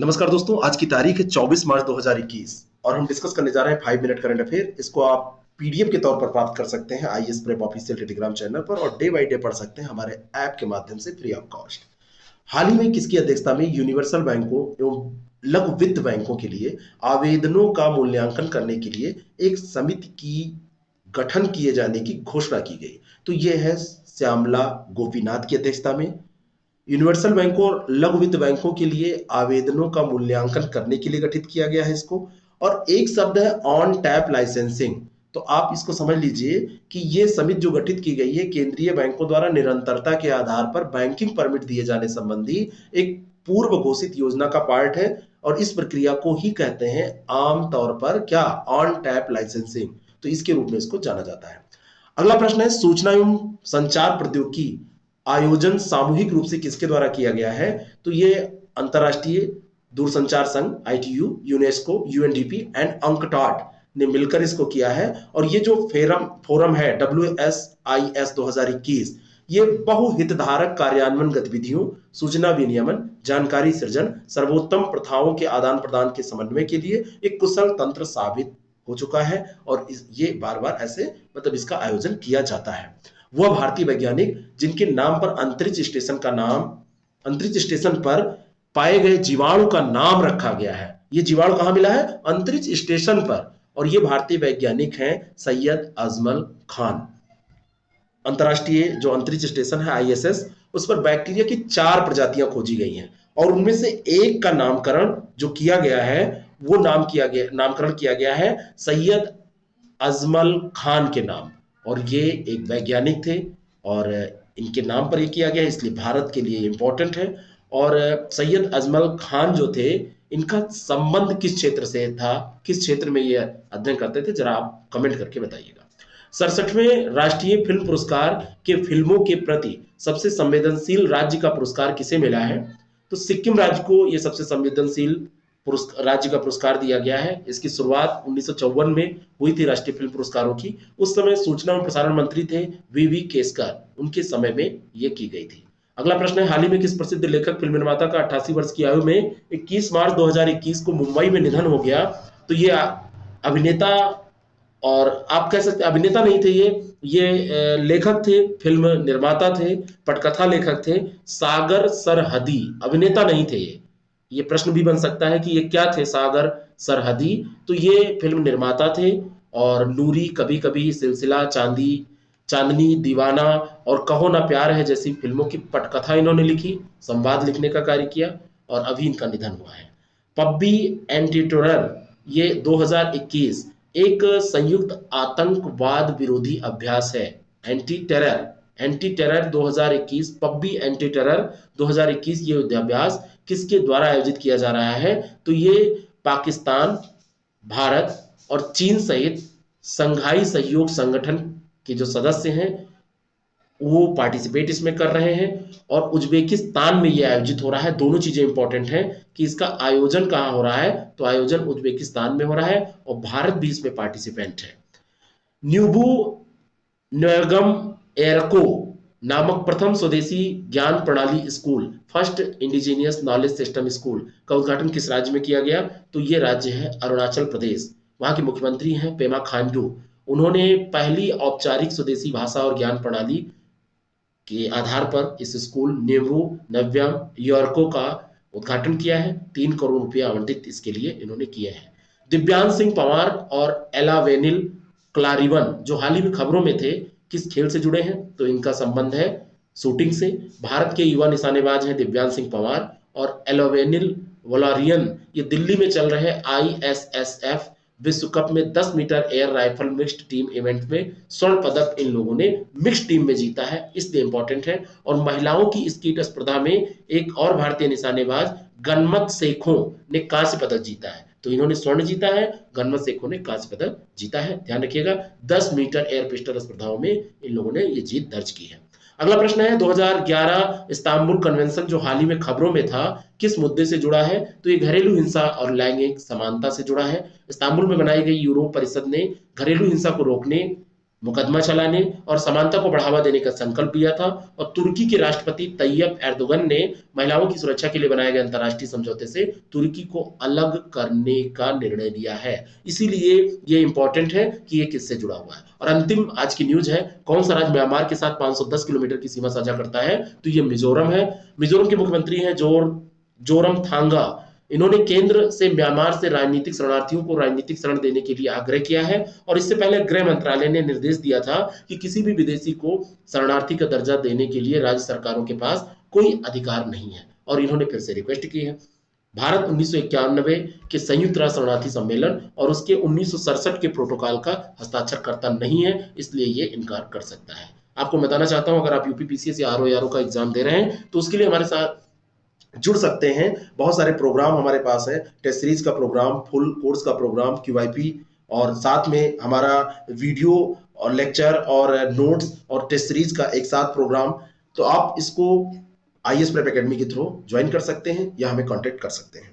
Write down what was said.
नमस्कार दोस्तों, आज की तारीख है 24 मार्च 2021 और हम डिस्कस करने जा रहे हैं 5 मिनट करंट अफेयर। इसको आप पीडीएफ के तौर पर प्राप्त कर सकते हैं IAS prep official Telegram channel पर और डे बाय डे पढ़ सकते हैं हमारे ऐप के माध्यम से फ्री ऑफ कॉस्ट। हाल ही में किसकी अध्यक्षता में यूनिवर्सल बैंकों एवं लघु वित्त बैंकों के लिए आवेदनों का मूल्यांकन करने के लिए एक समिति की गठन किए जाने की घोषणा की गई? तो यह है श्यामला गोपीनाथ की अध्यक्षता में यूनिवर्सल बैंकों और लघु वित्त बैंकों के लिए आवेदनों का मूल्यांकन करने के लिए गठित किया गया है इसको। और एक शब्द है ऑन टैप लाइसेंसिंग। तो आप इसको समझ लीजिए कि ये समिति जो गठित की गई है केंद्रीय बैंकों द्वारा निरंतरता के आधार पर बैंकिंग परमिट दिए जाने संबंधी एक पूर्व घोषित योजना का पार्ट है और इस प्रक्रिया को ही कहते हैं आमतौर पर क्या, ऑन टैप लाइसेंसिंग। तो इसके रूप में इसको जाना जाता है। अगला प्रश्न है सूचना एवं संचार प्रौद्योगिकी आयोजन सामूहिक रूप से किसके द्वारा किया गया है? तो ये अंतरराष्ट्रीय दूरसंचार संघ ITU, UNESCO, UNDP and UNCTAD ने मिलकर इसको किया है। और ये जो फोरम है WSIS 2021, ये बहुहितधारक कार्यान्वयन गतिविधियों, सूचना विनियमन, जानकारी सृजन, सर्वोत्तम प्रथाओं के आदान प्रदान के समन्वय के लिए एक कुशल तंत्र साबित हो चुका है। और ये बार बार ऐसे इसका आयोजन किया जाता है। वह भारतीय वैज्ञानिक जिनके नाम पर अंतरिक्ष स्टेशन पर पाए गए जीवाणु का नाम रखा गया है। ये जीवाणु कहां मिला है? अंतरिक्ष स्टेशन पर। और ये भारतीय वैज्ञानिक हैं सैयद अजमल खान। अंतरराष्ट्रीय जो अंतरिक्ष स्टेशन है आईएसएस, उस पर बैक्टीरिया की 4 प्रजातियां खोजी गई हैं और उनमें से एक का नामकरण जो किया गया है वो नामकरण किया गया है सैयद अजमल खान के नाम। और ये एक वैज्ञानिक थे और इनके नाम पर ये किया गया है, इसलिए भारत के लिए इंपॉर्टेंट है। और सैयद अजमल खान जो थे, इनका संबंध किस क्षेत्र से था, किस क्षेत्र में ये अध्ययन करते थे, जरा आप कमेंट करके बताइएगा। 67वें राष्ट्रीय फिल्म पुरस्कार के फिल्मों के प्रति सबसे संवेदनशील राज्य का पुरस्कार किसे मिला है? तो सिक्किम राज्य को यह सबसे संवेदनशील राज्य का पुरस्कार दिया गया है। इसकी शुरुआत 1954 में हुई थी राष्ट्रीय फिल्म पुरस्कारों की। उस समय सूचना एवं प्रसारण मंत्री थे वीवी केसकर, उनके समय में यह की गई थी। अगला प्रश्न है हाल ही में किस प्रसिद्ध लेखक फिल्म निर्माता का 88 वर्ष की आयु में 21 मार्च 2021 को मुंबई में निधन हो गया? तो ये अभिनेता, और आप कह सकते अभिनेता नहीं थे, ये लेखक थे, फिल्म निर्माता थे, पटकथा लेखक थे, सागर सरहदी। अभिनेता नहीं थे ये प्रश्न भी बन सकता है कि ये क्या थे सागर सरहदी? तो ये फिल्म निर्माता थे और नूरी, कभी कभी, सिलसिला, चांदनी, दीवाना और कहो ना प्यार है जैसी फिल्मों की पटकथा इन्होंने लिखी, संवाद लिखने का कार्य किया और अभी इनका निधन हुआ है। पब्बी एंटी टेरर, ये 2021 एक संयुक्त आतंकवाद विरोधी अभ्यास है। एंटी टेरर 2021, पब्बी एंटी टेरर 2021 ये युद्धाभ्यास किसके द्वारा आयोजित किया जा रहा है? तो ये पाकिस्तान, भारत और चीन सहित संघाई सहयोग संगठन के जो सदस्य हैं वो पार्टिसिपेट इसमें कर रहे हैं और उज्बेकिस्तान में ये आयोजित हो रहा है। दोनों चीजें इंपॉर्टेंट हैं कि इसका आयोजन कहां हो रहा है, तो आयोजन उज्बेकिस्तान में हो रहा है और भारत भी इसमें पार्टिसिपेंट है। न्यूबू नगम एरको नामक प्रथम स्वदेशी ज्ञान प्रणाली school, first indigenous knowledge system school का उद्घाटन किस राज्य में किया गया? तो ये राज्य है अरुणाचल प्रदेश। वहां के मुख्यमंत्री हैं पेमा खांडू। उन्होंने पहली औपचारिक स्वदेशी भाषा और ज्ञान प्रणाली के आधार पर इस स्कूल नेहरू नव्यम यॉर्को का उद्घाटन किया है। 3 करोड़ रुपया आवंटित इसके लिए इन्होंने किए हैं। दिव्यांश सिंह पंवार और एलावेनिल क्लारिवन जो हाल ही में खबरों में थे, किस खेल से जुड़े हैं? तो इनका संबंध है शूटिंग से। भारत के युवा निशानेबाज हैं दिव्यांश सिंह पंवार और एलोवेनिल वॉलरियन, ये दिल्ली में चल रहे ISSF विश्व कप में 10 metre air rifle mixed team event में स्वर्ण पदक इन लोगों ने मिक्स्ड टीम में जीता है, इसलिए इंपॉर्टेंट है। और महिलाओं की स्कीट स्पर्धा में एक और भारतीय निशानेबाज गनमत सेखों ने कांस्य पदक जीता है। तो इन्होंने स्वर्ण जीता है, गनमत सेखों ने कांस्य पदक जीता है। ध्यान रखिएगा 10 मीटर एयर पिस्टल स्पर्धाओं में इन लोगों ने ये जीत दर्ज की है। अगला प्रश्न है 2011 इस्तांबुल कन्वेंशन जो हाल ही में खबरों में था, किस मुद्दे से जुड़ा है? तो ये घरेलू हिंसा और लैंगिक समानता से जुड़ा है। इस्तांबुल में बनाई गई यूरोप परिषद ने घरेलू हिंसा को रोकने मुकदमा चलाने और समानता को बढ़ावा देने का संकल्प लिया था। और तुर्की के राष्ट्रपति तैयब एर्दोगन ने महिलाओं की सुरक्षा के लिए बनाए गए अंतर्राष्ट्रीय समझौते से तुर्की को अलग करने का निर्णय लिया है। इसीलिए ये इंपॉर्टेंट है कि ये किससे जुड़ा हुआ है। और अंतिम आज की न्यूज है, कौन सा राज्य म्यांमार के साथ 510 किलोमीटर की सीमा साझा करता है? तो ये मिजोरम है। मिजोरम के मुख्यमंत्री हैं जोरमथांगा। इन्होंने केंद्र से म्यांमार से राजनीतिक शरणार्थियों को राजनीतिक शरण देने के लिए आग्रह किया है। और इससे पहले गृह मंत्रालय ने निर्देश दिया था कि किसी भी विदेशी को शरणार्थी का दर्जा देने के लिए राज्य सरकारों के पास कोई अधिकार नहीं है। और इन्होंने फिर से रिक्वेस्ट की है। भारत 1991 के संयुक्त राष्ट्र शरणार्थी सम्मेलन और उसके 1967 के प्रोटोकॉल का हस्ताक्षर करता नहीं है, इसलिए ये इनकार कर सकता है। आपको बताना चाहता हूं, अगर आप यूपीपीसीएस या आरओ का एग्जाम दे रहे हैं तो उसके लिए हमारे साथ जुड़ सकते हैं। बहुत सारे प्रोग्राम हमारे पास है, टेस्ट सीरीज का प्रोग्राम, फुल कोर्स का प्रोग्राम, क्यूआईपी, और साथ में हमारा वीडियो और लेक्चर और नोट्स और टेस्ट सीरीज का एक साथ प्रोग्राम। तो आप इसको आईएएस प्रेप एकेडमी के थ्रू ज्वाइन कर सकते हैं या हमें कांटेक्ट कर सकते हैं।